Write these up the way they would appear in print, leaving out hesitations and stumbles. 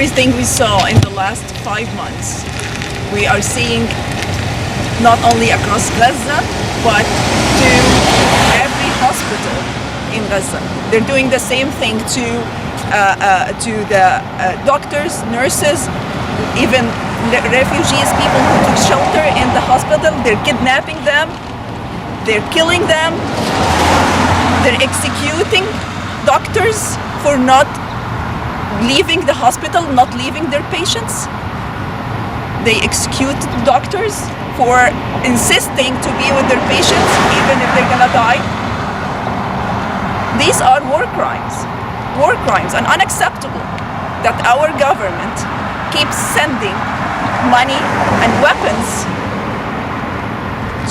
everything we saw in the last 5 months, we are seeing not only across Gaza, but to every hospital in Gaza. They're doing the same thing to the doctors, nurses, even refugees, people who took shelter in the hospital. They're kidnapping them, they're killing them, they're executing doctors for not leaving the hospital, not leaving their patients. They execute doctors for insisting to be with their patients even if they're gonna die. These are war crimes, and unacceptable that our government keeps sending money and weapons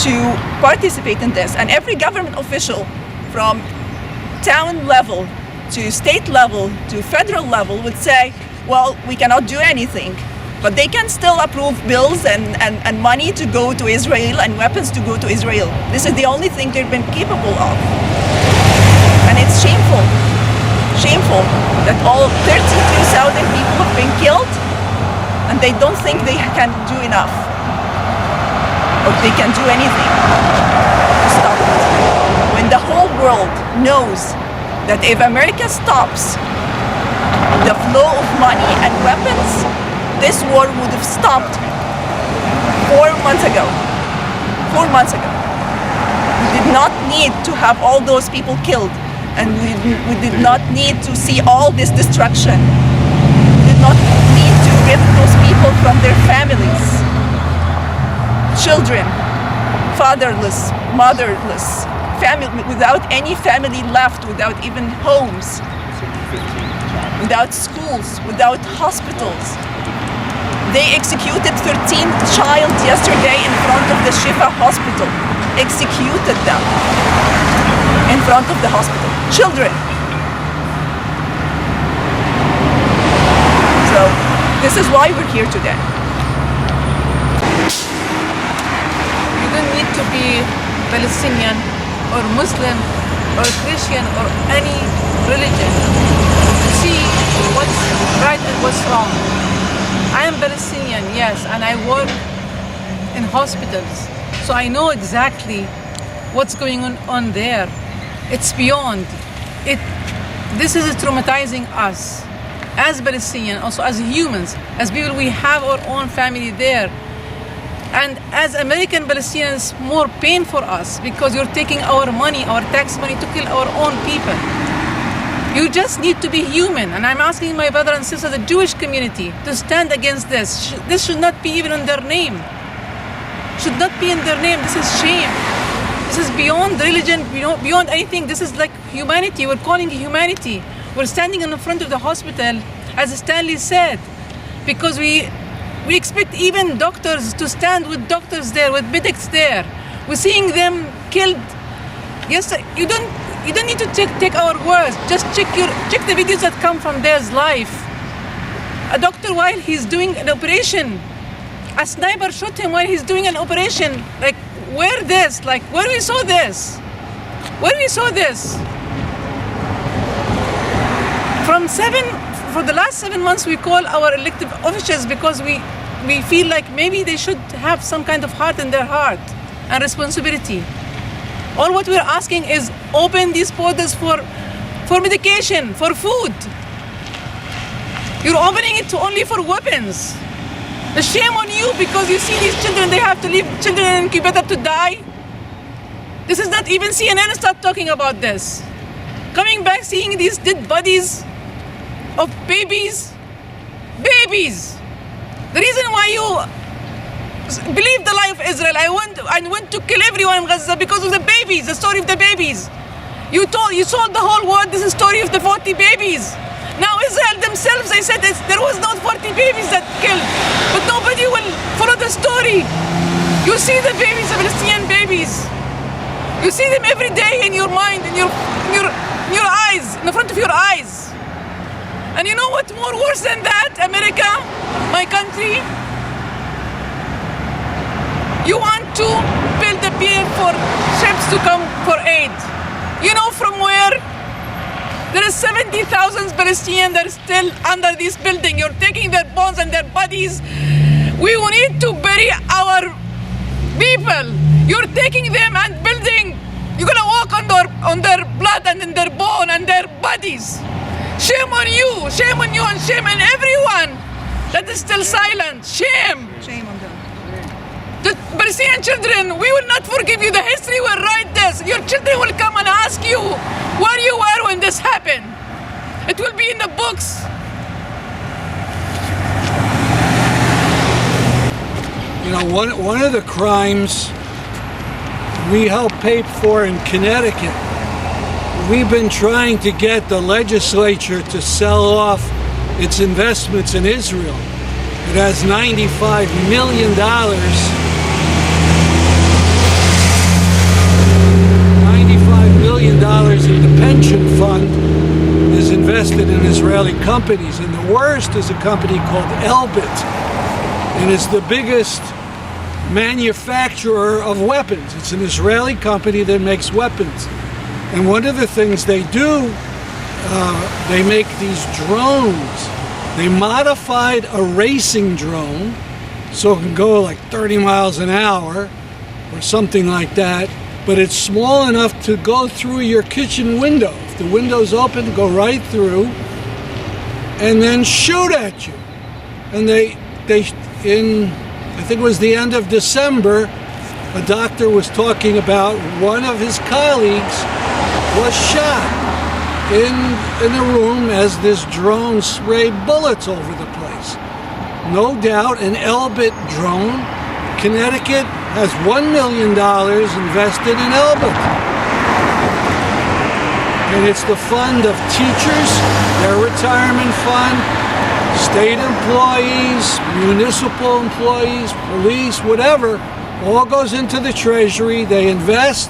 to participate in this. And every government official from town level to state level to federal level would say, well, we cannot do anything. But they can still approve bills and money to go to Israel and weapons to go to Israel. This is the only thing they've been capable of. And it's shameful that all 32,000 people have been killed and they don't think they can do enough or they can do anything to stop it. When the whole world knows that if America stops the flow of money and weapons, this war would have stopped 4 months ago. 4 months ago. We did not need to have all those people killed, and we did not need to see all this destruction. We did not need to rip those people from their families. Children, fatherless, motherless, family, without any family left, without even homes, without schools, without hospitals. They executed 13 child yesterday in front of the Shifa hospital. Executed them in front of the hospital. Children. So this is why we're here today. You don't need to be Palestinian or Muslim or Christian or any religion to see what's right and what's wrong. I am Palestinian, yes, and I work in hospitals, so I know exactly what's going on there. It's beyond. This is traumatizing us as Palestinian, also as humans, as people. We have our own family there. And as American Palestinians, more pain for us because you're taking our money, our tax money, to kill our own people. You just need to be human. And I'm asking my brother and sister, the Jewish community, to stand against this. This should not be even in their name. Should not be in their name. This is shame. This is beyond religion, beyond anything. This is like humanity. We're calling it humanity. We're standing in the front of the hospital, as Stanley said, because we expect even doctors to stand with doctors there, with medics there. We're seeing them killed. Yes, you don't need to take our words. Just check the videos that come from their life. A doctor, while he's doing an operation, a sniper shot him while he's doing an operation. Like, where this? Like, where we saw this? Where we saw this? For the last 7 months, we call our elected officials because we feel like maybe they should have some kind of heart in their heart and responsibility. All what we're asking is open these borders for medication, for food. You're opening it only for weapons. The shame on you because you see these children, they have to leave children in incubator to die. This is not even CNN start talking about this. Coming back, seeing these dead bodies of babies. Babies! The reason why you believe the lie of Israel, I went to kill everyone in Gaza because of the babies, the story of the babies. You told the whole world this is the story of the 40 babies. Now Israel themselves, they said there was not 40 babies that killed, but nobody will follow the story. You see the babies, the Palestinian babies. You see them every day in your mind, in your eyes, in the front of your eyes. And you know what more worse than that, America, my country? You want to build a pier for ships to come for aid. You know from where? There is 70,000 Palestinians that are still under this building. You're taking their bones and their bodies. We need to bury our people. You're taking them and building. You're gonna walk on their blood and in their bone and their bodies. Shame on you, and shame on everyone that is still silent. Shame. Shame on them. The Palestinian children, we will not forgive you. The history will write this. Your children will come and ask you where you were when this happened. It will be in the books. You know, one of the crimes we helped pay for in Connecticut, we've been trying to get the legislature to sell off its investments in Israel. It has $95 million. $95 million in the pension fund is invested in Israeli companies. And the worst is a company called Elbit. And it's the biggest manufacturer of weapons. It's an Israeli company that makes weapons. And one of the things they do, they make these drones. They modified a racing drone so it can go like 30 miles an hour or something like that, but it's small enough to go through your kitchen window. If the window's open, go right through and then shoot at you. And I think it was the end of December, a doctor was talking about one of his colleagues was shot in a room as this drone sprayed bullets over the place. No doubt an Elbit drone. Connecticut has $1 million invested in Elbit. And it's the fund of teachers, their retirement fund, state employees, municipal employees, police, whatever, all goes into the treasury. They invest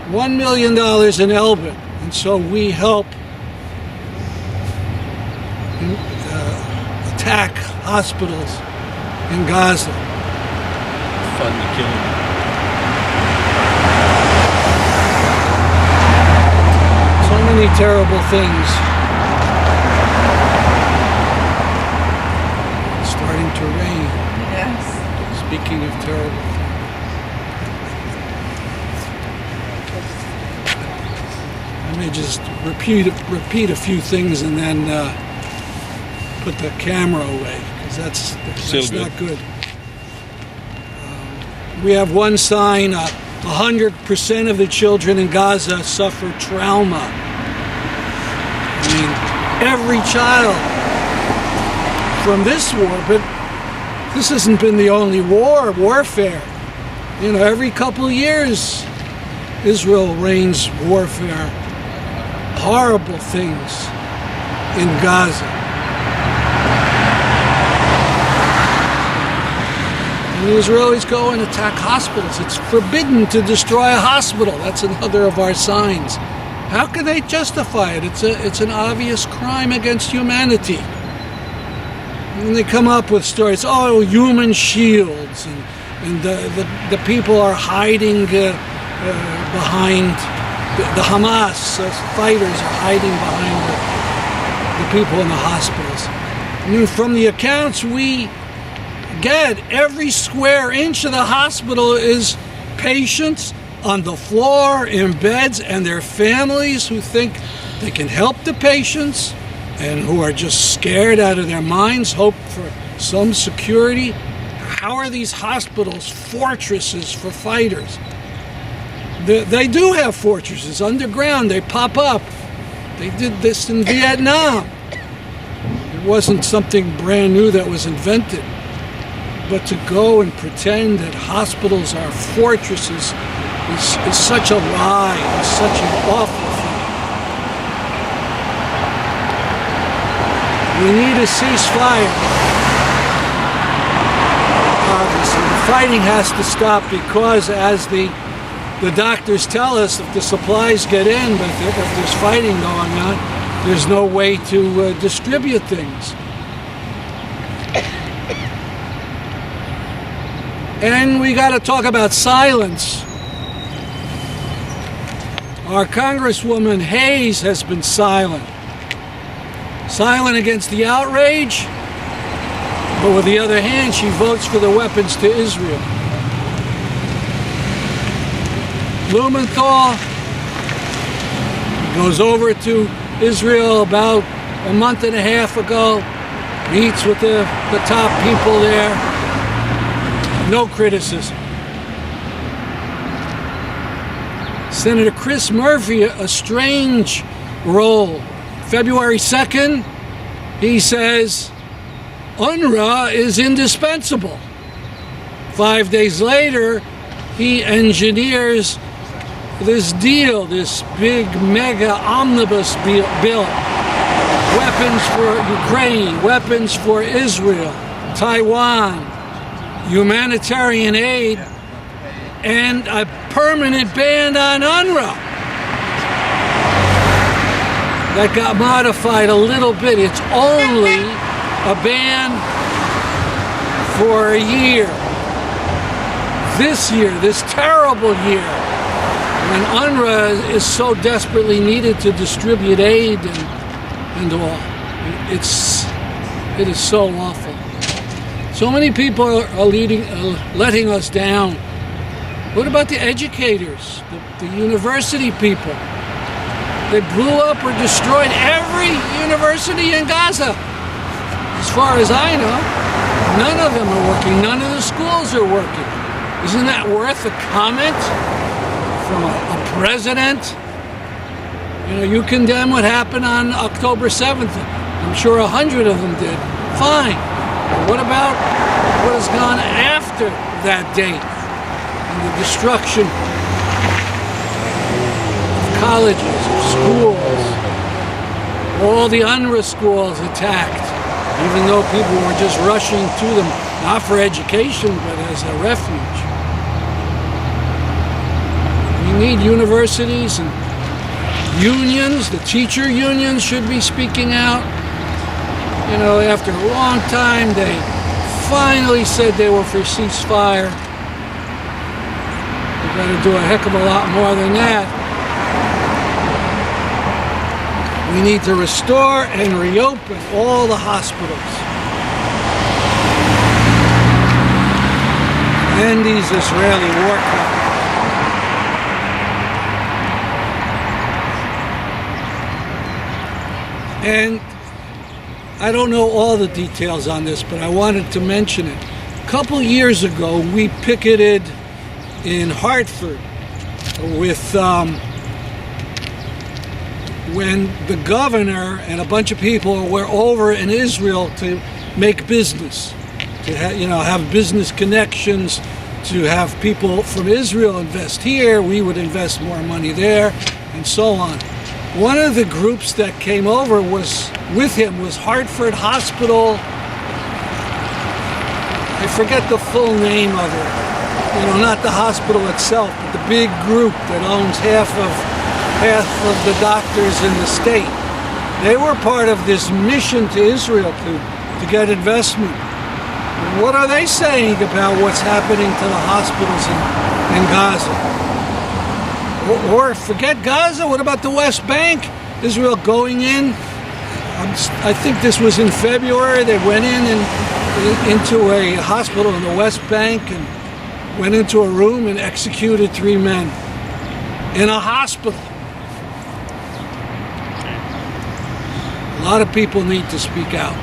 $1 million in Elbit. And so we help attack hospitals in Gaza. Fund the killing. So many terrible things. It's starting to rain. Yes. Speaking of terrible. Let me just repeat a few things and then put the camera away, because that's not good. We have one sign, 100% of the children in Gaza suffer trauma. I mean, every child from this war, but this hasn't been the only warfare. You know, every couple of years, Israel rains warfare, horrible things in Gaza. And the Israelis go and attack hospitals. It's forbidden to destroy a hospital. That's another of our signs. How can they justify it? It's an obvious crime against humanity. And they come up with stories, oh, human shields, and the people are hiding behind, the Hamas fighters are hiding behind the people in the hospitals. I mean, from the accounts we get, every square inch of the hospital is patients on the floor, in beds, and their families who think they can help the patients and who are just scared out of their minds, hope for some security. How are these hospitals fortresses for fighters? They do have fortresses underground. They pop up. They did this in Vietnam. It wasn't something brand new that was invented. But to go and pretend that hospitals are fortresses is such a lie. It's such an awful thing. We need a ceasefire. Obviously, the fighting has to stop because, as the doctors tell us, if the supplies get in, but if there's fighting going on, there's no way to distribute things. And we got to talk about silence. Our Congresswoman Hayes has been silent. Silent against the outrage, but with the other hand, she votes for the weapons to Israel. Blumenthal goes over to Israel about a month and a half ago, meets with the top people there. No criticism. Senator Chris Murphy, a strange role. February 2nd, he says UNRWA is indispensable. 5 days later, he engineers this deal, this big mega omnibus bill. Weapons for Ukraine, weapons for Israel, Taiwan, humanitarian aid, and a permanent ban on UNRWA. That got modified a little bit. It's only a ban for a year. This year, this terrible year, when UNRWA is so desperately needed to distribute aid and all. It is so awful. So many people are letting us down. What about the educators, the university people? They blew up or destroyed every university in Gaza. As far as I know, none of them are working. None of the schools are working. Isn't that worth a comment from a president? You know, you condemn what happened on October 7th. I'm sure 100 of them did. Fine. But what about what has gone after that date? And the destruction of colleges, of schools, all the UNRWA schools attacked, even though people were just rushing to them, not for education, but as a refuge. We need universities and unions. The teacher unions should be speaking out. You know, after a long time, they finally said they were for ceasefire. We've got to do a heck of a lot more than that. We need to restore and reopen all the hospitals. And these Israeli war crimes. And I don't know all the details on this, but I wanted to mention it. A couple years ago, we picketed in Hartford with when the governor and a bunch of people were over in Israel to make business, to have business connections, to have people from Israel invest here. We would invest more money there, and so on. One of the groups that came over with him was Hartford Hospital. I forget the full name of it. You know, not the hospital itself, but the big group that owns half of the doctors in the state. They were part of this mission to Israel to get investment. What are they saying about what's happening to the hospitals in Gaza? Or forget Gaza, what about the West Bank? Israel going in, I think this was in February, they went into a hospital in the West Bank and went into a room and executed 3 men in a hospital. A lot of people need to speak out.